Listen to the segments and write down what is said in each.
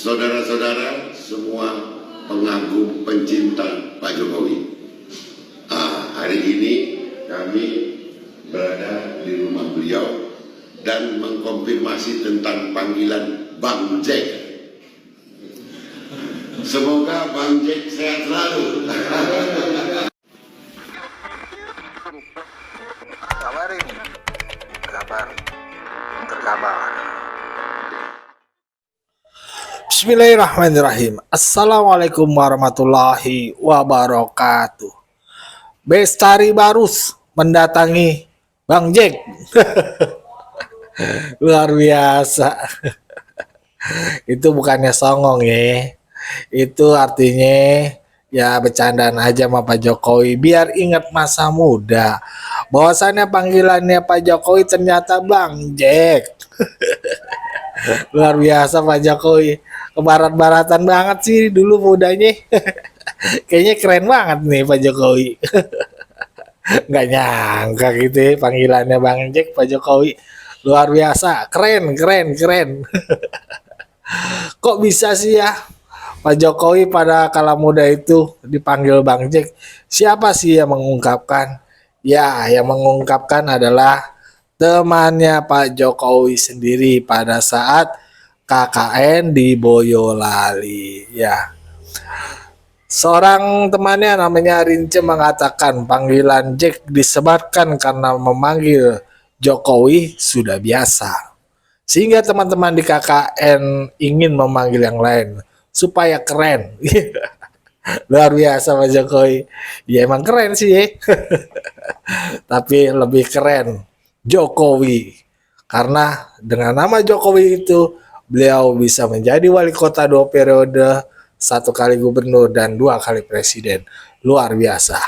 saudara-saudara semua pengagum pencinta Pak Jokowi. Hari ini kami berada di rumah beliau dan mengkonfirmasi tentang panggilan Bang Jack. Semoga Bang Jack sehat selalu. Kabarin kabar terkabar. Bismillahirrahmanirrahim. Assalamualaikum warahmatullahi wabarakatuh. Bestari Barus mendatangi Bang Jack. Luar biasa. Itu bukannya songong ya. Itu artinya ya bercandaan aja sama Pak Jokowi biar ingat masa muda. Bahwasannya panggilannya Pak Jokowi ternyata Bang Jack. Luar biasa Pak Jokowi. Kebarat-baratan banget sih dulu mudanya. Kayaknya keren banget nih Pak Jokowi. Nggak nyangka gitu ya, panggilannya Bang Jack Pak Jokowi. Luar biasa. Keren. Kok bisa sih ya Pak Jokowi pada kala muda itu dipanggil Bang Jack? Siapa sih yang mengungkapkan? Ya, yang mengungkapkan adalah temannya Pak Jokowi sendiri pada saat KKN di Boyolali. Ya, seorang temannya namanya Rince mengatakan panggilan Jack disebarkan karena memanggil Jokowi sudah biasa. Sehingga teman-teman di KKN ingin memanggil yang lain supaya keren. Luar biasa Pak Jokowi. Ya emang keren sih ya. Tapi lebih keren Jokowi. Karena dengan nama Jokowi itu beliau bisa menjadi wali kota 2 periode, 1 kali gubernur dan 2 kali presiden. Luar biasa.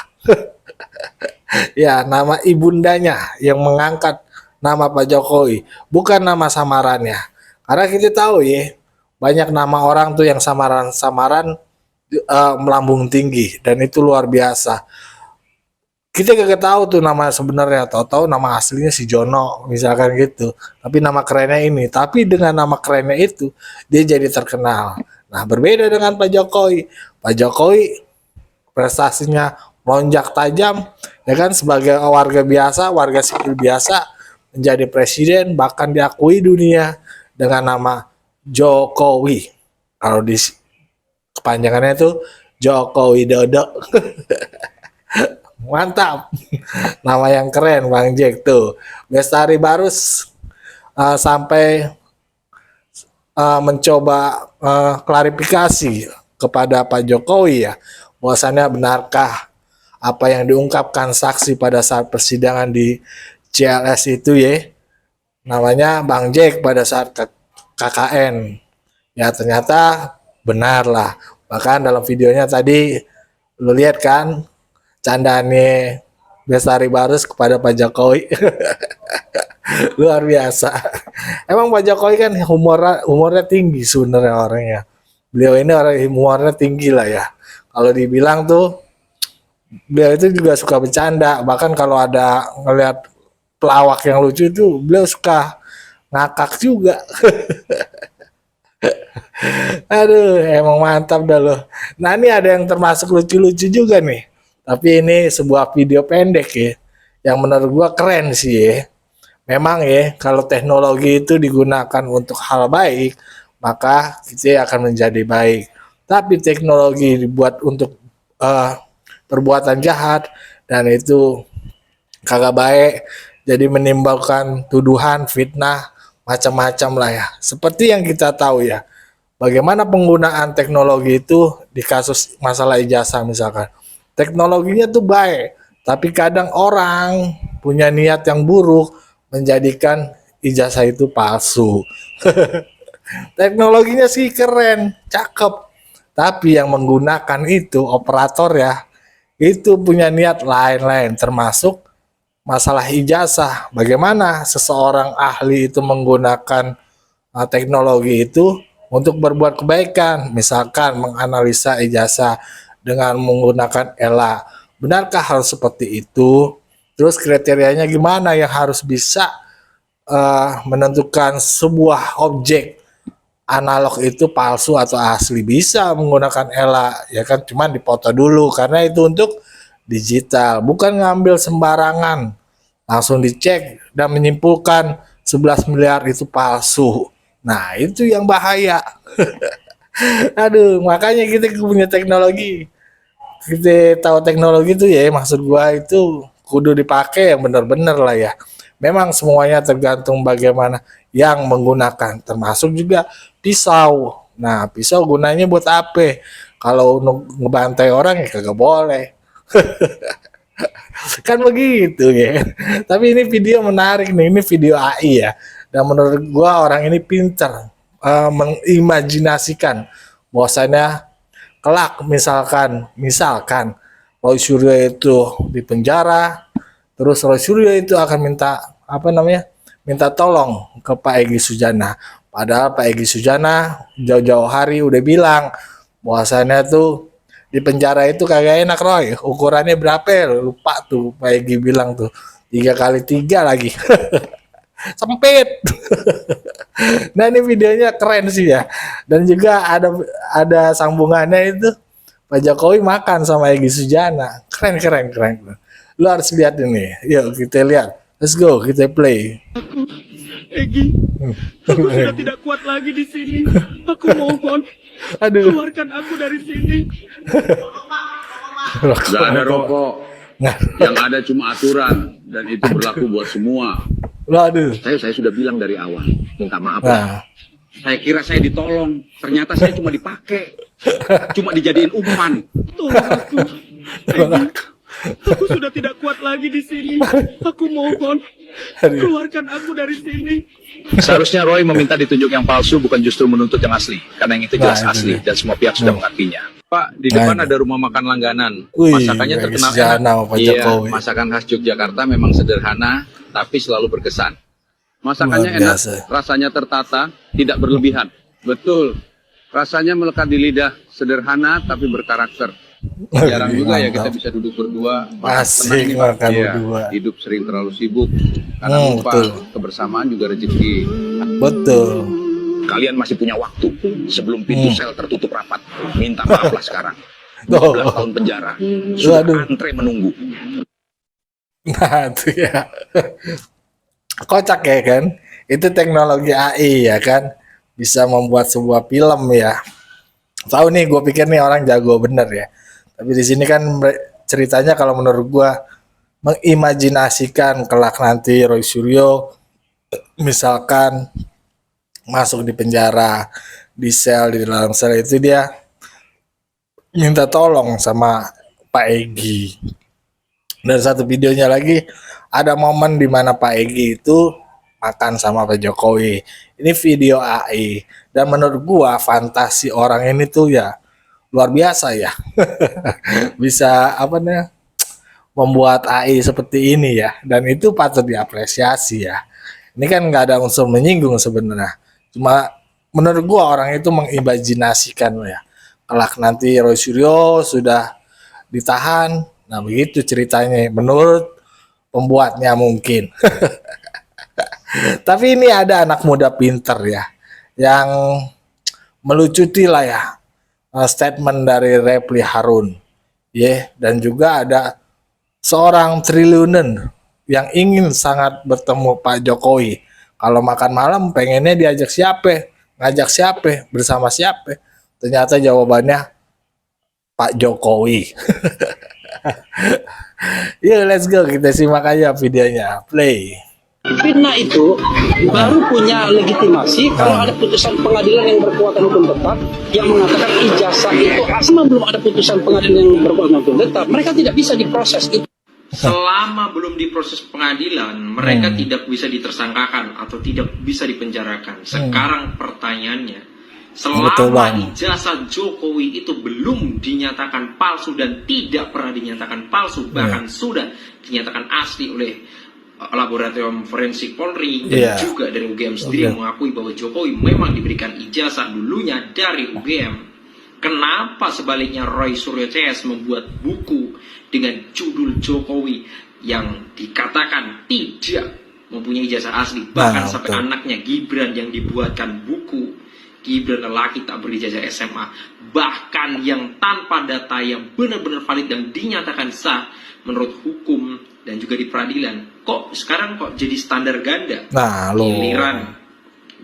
Ya, nama ibundanya yang mengangkat nama Pak Jokowi, bukan nama samarannya. Karena kita tahu ya, banyak nama orang tuh yang samaran-samaran melambung tinggi dan itu luar biasa. Kita gak tahu tuh nama sebenarnya, tahu-tahu nama aslinya si Jono misalkan gitu, tapi nama kerennya ini. Tapi dengan nama kerennya itu dia jadi terkenal. Nah, berbeda dengan Pak Jokowi. Pak Jokowi prestasinya melonjak tajam, ya kan, sebagai warga biasa, warga sipil biasa menjadi presiden, bahkan diakui dunia dengan nama Jokowi. Kalau di kepanjangannya itu Joko Widodo. Mantap. Nama yang keren Bang Jack tuh. Bestari Barus sampai mencoba klarifikasi kepada Pak Jokowi ya. Bahwasannya benarkah apa yang diungkapkan saksi pada saat persidangan di CLS itu ya. Namanya Bang Jack pada saat KKN. Ya ternyata benar lah. Bahkan dalam videonya tadi lu lihat kan candaannya Bestari Barus kepada Pak Jokowi. Luar biasa. Emang Pak Jokowi kan humornya tinggi sebenarnya orangnya. Beliau ini orang humornya tinggi lah ya. Kalau dibilang tuh beliau itu juga suka bercanda. Bahkan kalau ada ngelihat pelawak yang lucu itu beliau suka ngakak juga. Aduh, emang mantap dah loh. Nah ini ada yang termasuk lucu-lucu juga nih. Tapi ini sebuah video pendek ya, yang menurut gua keren sih ya. Memang ya, kalau teknologi itu digunakan untuk hal baik, maka kita akan menjadi baik. Tapi teknologi dibuat untuk perbuatan jahat, dan itu kagak baik. Jadi menimbulkan tuduhan, fitnah, macam-macam lah ya. Seperti yang kita tahu ya, bagaimana penggunaan teknologi itu di kasus masalah ijazah misalkan. Teknologinya tuh baik, tapi kadang orang punya niat yang buruk menjadikan ijazah itu palsu. Teknologinya sih keren, cakep, tapi yang menggunakan itu operator ya, itu punya niat lain-lain, termasuk masalah ijazah. Bagaimana seseorang ahli itu menggunakan teknologi itu untuk berbuat kebaikan, misalkan menganalisa ijazah dengan menggunakan ELA. Benarkah hal seperti itu? Terus kriterianya gimana yang harus bisa menentukan sebuah objek analog itu palsu atau asli, bisa menggunakan ELA ya kan, cuman dipoto dulu karena itu untuk digital, bukan ngambil sembarangan langsung dicek dan menyimpulkan 11 miliar itu palsu. Nah itu yang bahaya. Aduh, makanya kita punya teknologi, kita tahu teknologi itu ya, maksud gua itu kudu dipakai yang benar-benar lah ya. Memang semuanya tergantung bagaimana yang menggunakan, termasuk juga pisau. Nah, pisau gunanya buat apa? Kalau ngebantai orang ya kagak boleh. Kan begitu ya. Tapi ini video menarik nih, ini video AI ya. Dan menurut gua orang ini pinter mengimajinasikan bahwasanya kelak misalkan Roy Suryo itu di penjara, terus Roy Suryo itu akan minta tolong ke Pak Egy Sujana. Padahal Pak Egy Sujana jauh-jauh hari udah bilang bahwasanya tuh di penjara itu kagak enak Roy. Ukurannya berapa ya? Lupa tuh Pak Egy bilang tuh 3x3 lagi. Sempit. Nah ini videonya keren sih ya. Dan juga ada sambungannya itu Pak Jokowi makan sama Egy Sujana. Keren. Lu harus lihat ini. Yuk kita lihat. Let's go, kita play. Egy, aku sudah tidak kuat lagi di sini. Aku mohon, Aduh. keluarkan aku dari sini. Gak ada rokok, Nah, yang ada cuma aturan dan itu berlaku buat semua. aduh. Saya sudah bilang dari awal, minta maaf. Nah, Saya kira saya ditolong, ternyata saya cuma dipakai, cuma dijadiin umpan. Tolong aku. Egy, aku sudah tidak kuat lagi di sini. Aku mohon, keluarkan aku dari sini. Seharusnya Roy meminta ditunjuk yang palsu, bukan justru menuntut yang asli, karena yang itu jelas Nah, itu asli dia. dan semua pihak sudah mengakuinya. Pak, di Nah, depan itu. ada rumah makan langganan. Wih, Masakannya Egy terkenal Sujana enak. sama Pak Iya, Jokowi. masakan khas Yogyakarta memang sederhana, tapi selalu berkesan. Masakannya Luar enak, biasa. rasanya tertata, tidak berlebihan. Betul, rasanya melekat di lidah, sederhana tapi berkarakter. Jarang juga ya kita Mantap. bisa duduk berdua. Asik Tenang nih, Pak. makan Iya, berdua. hidup sering terlalu sibuk, karena lupa betul. kebersamaan juga rezeki. Betul. Kalian masih punya waktu sebelum pintu sel tertutup rapat. Minta maaflah sekarang. Tuh. 12 tahun penjara, sudah Waduh. antre menunggu. Nah, itu ya. Kocak ya kan? Itu teknologi AI ya kan? Bisa membuat sebuah film ya. Tahu nih, gue pikir nih orang jago bener ya. Tapi di sini kan ceritanya kalau menurut gue mengimajinasikan kelak nanti Roy Suryo misalkan masuk di penjara, di sel, di dalam sel itu dia minta tolong sama Pak Egy. Dan satu videonya lagi ada momen di mana Pak Egy itu makan sama Pak Jokowi. Ini video AI dan menurut gua fantasi orang ini tuh ya luar biasa ya. Bisa membuat AI seperti ini ya, dan itu patut diapresiasi ya. Ini kan nggak ada unsur menyinggung sebenarnya. Cuma menurut gua orang itu mengimajinasikan ya. Kelak nanti Roy Suryo sudah ditahan. Nah, begitu ceritanya menurut pembuatnya mungkin. Tapi ini ada anak muda pinter ya yang melucuti lah ya statement dari Refly Harun. Dan juga ada seorang triliunen yang ingin sangat bertemu Pak Jokowi. Kalau makan malam pengennya diajak siapa? Ngajak siapa? Bersama siapa? Ternyata jawabannya Pak Jokowi. Yuk let's go, kita simak aja videonya. Play. Fitnah itu baru punya legitimasi kalau ada putusan pengadilan yang berkekuatan hukum tetap yang mengatakan ijazah itu asma belum ada putusan pengadilan yang berkekuatan hukum tetap, mereka tidak bisa diproses. Selama belum diproses pengadilan, mereka tidak bisa ditersangkakan atau tidak bisa dipenjarakan. Sekarang pertanyaannya, Betul, Bang. selama ijazah Jokowi itu belum dinyatakan palsu dan tidak pernah dinyatakan palsu, bahkan sudah dinyatakan asli oleh Laboratorium Forensik Polri dan juga dari UGM sendiri mengakui bahwa Jokowi memang diberikan ijazah dulunya dari UGM. Kenapa sebaliknya Roy Suryo CS membuat buku dengan judul Jokowi yang dikatakan tidak mempunyai ijazah asli, bahkan sampai anaknya Gibran yang dibuatkan buku Gibran lelaki tak berijazah SMA, bahkan yang tanpa data yang benar-benar valid dan dinyatakan sah menurut hukum dan juga di peradilan, kok sekarang kok jadi standar ganda? Nah, lo. Giliran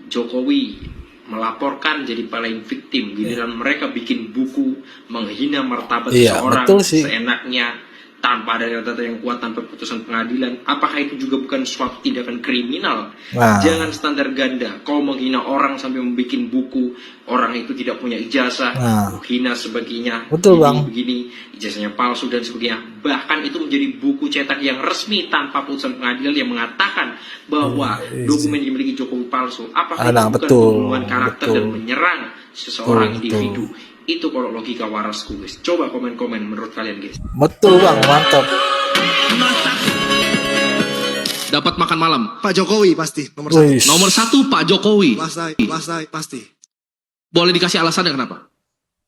Jokowi melaporkan jadi paling victim, giliran mereka bikin buku menghina martabat Iya, seseorang betul sih. seenaknya tanpa ada data yang kuat, tanpa putusan pengadilan. Apakah itu juga bukan suatu tindakan kriminal? Nah. Jangan standar ganda. Kau menghina orang sampai membuat buku, orang itu tidak punya ijazah, Nah. hina sebagainya, Betul, Bang. begini, ijazahnya palsu dan sebagainya. Bahkan itu menjadi buku cetak yang resmi tanpa putusan pengadilan yang mengatakan bahwa dokumen yang dimiliki Jokowi palsu. Apakah itu bukan betul, pembunuhan karakter betul. dan menyerang seseorang Betul. individu? Itu kalau logika warasku, guys. Coba komen-komen menurut kalian, guys. Betul Bang, mantap. Dapat makan malam. Pak Jokowi pasti nomor satu. Wih. Nomor 1 Pak Jokowi. Pasti. Boleh dikasih alasannya kenapa?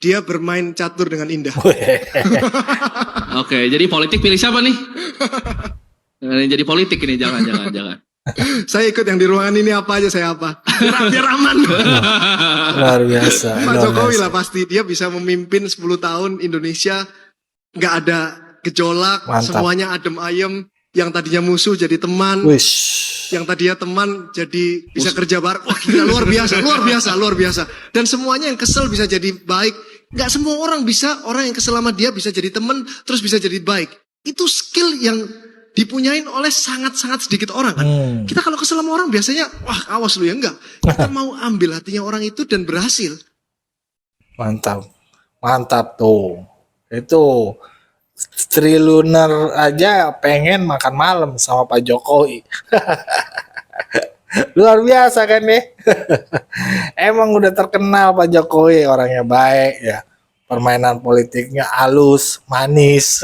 Dia bermain catur dengan indah. Oke, jadi politik pilih siapa nih? Jadi politik ini, jangan. Saya ikut yang di ruangan ini apa aja saya apa. Biar aman. Luar biasa. Pak luar Jokowi biasa. lah pasti. Dia bisa memimpin 10 tahun Indonesia. Nggak ada gejolak. Mantap. Semuanya adem ayem. Yang tadinya musuh jadi teman. Wish. Yang tadinya teman jadi bisa kerja bareng. Wah gila, luar biasa. Dan semuanya yang kesel bisa jadi baik. Nggak semua orang bisa, orang yang kesel sama dia bisa jadi teman, terus bisa jadi baik. Itu skill yang dipunyain oleh sangat-sangat sedikit orang kan. Kita kalau kesel sama orang biasanya, wah awas lu ya, enggak. Kita mau ambil hatinya orang itu dan berhasil. Mantap. Mantap tuh. Itu triliuner aja pengen makan malam sama Pak Jokowi. Luar biasa kan ya. Emang udah terkenal Pak Jokowi, orangnya baik ya. Permainan politiknya halus, manis.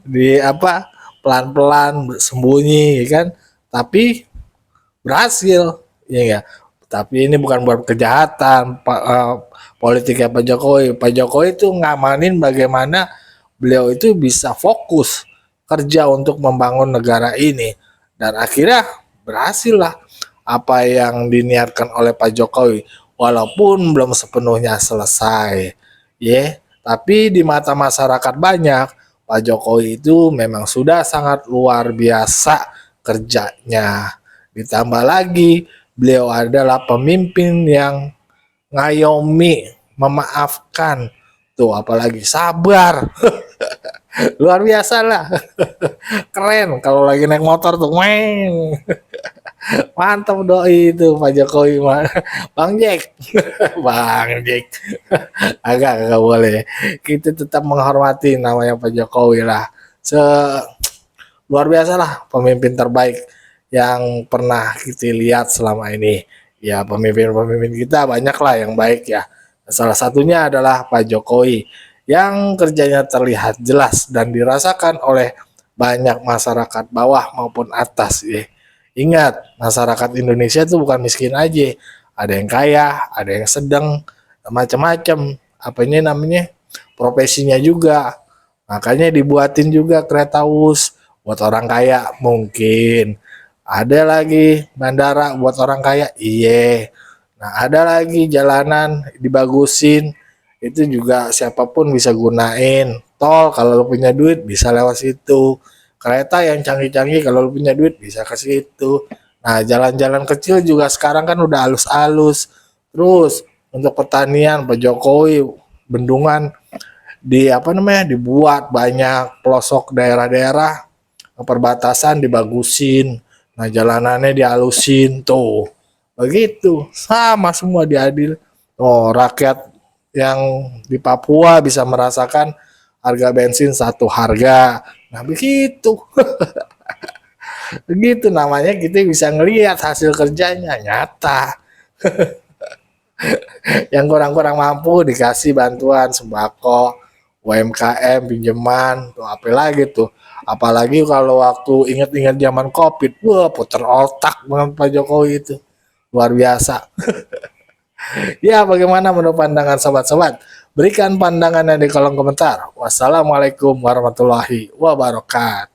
Di apa? Pelan-pelan sembunyi kan. Tapi berhasil ya enggak. Tapi ini bukan buat kejahatan politiknya Pak Jokowi. Pak Jokowi itu ngamanin bagaimana beliau itu bisa fokus kerja untuk membangun negara ini. Dan akhirnya berhasil lah apa yang diniatkan oleh Pak Jokowi. Walaupun belum sepenuhnya selesai. Ya, tapi di mata masyarakat banyak, Pak Jokowi itu memang sudah sangat luar biasa kerjanya. Ditambah lagi, beliau adalah pemimpin yang ngayomi, memaafkan. Tuh, apalagi sabar. Luar biasa lah. Keren kalau lagi naik motor tuh. Weng. Mantap doi itu Pak Jokowi mah. Bang Jack. Bang Jack. Agak boleh. Kita tetap menghormati namanya Pak Jokowi lah. Luar biasa lah pemimpin terbaik yang pernah kita lihat selama ini. Ya, pemimpin-pemimpin kita banyak lah yang baik ya. Salah satunya adalah Pak Jokowi yang kerjanya terlihat jelas dan dirasakan oleh banyak masyarakat bawah maupun atas ya. Ingat, masyarakat Indonesia itu bukan miskin aja. Ada yang kaya, ada yang sedang, macam-macam. Apanya namanya? Profesinya juga. Makanya dibuatin juga kereta wus buat orang kaya mungkin. Ada lagi bandara buat orang kaya. Iya. Nah, ada lagi jalanan dibagusin. Itu juga siapapun bisa gunain. Tol kalau lo punya duit bisa lewat situ. Kereta yang canggih-canggih kalau lo punya duit bisa ke situ. Nah, jalan-jalan kecil juga sekarang kan udah halus-halus. Terus untuk pertanian Pak Jokowi bendungan dibuat banyak pelosok daerah-daerah perbatasan dibagusin. Nah, jalanannya dihalusin tuh. Begitu, sama semua diadil. Oh, rakyat yang di Papua bisa merasakan harga bensin satu harga. Nah, begitu. Begitu namanya kita bisa ngelihat hasil kerjanya nyata. Yang kurang-kurang mampu dikasih bantuan sembako, UMKM, pinjaman, tuh apa lagi tuh. Apalagi kalau waktu ingat-ingat zaman Covid, wah puter otak banget Pak Jokowi itu. Luar biasa. Ya, bagaimana menurut pandangan sobat-sobat? Berikan pandangannya di kolom komentar. Wassalamualaikum warahmatullahi wabarakatuh.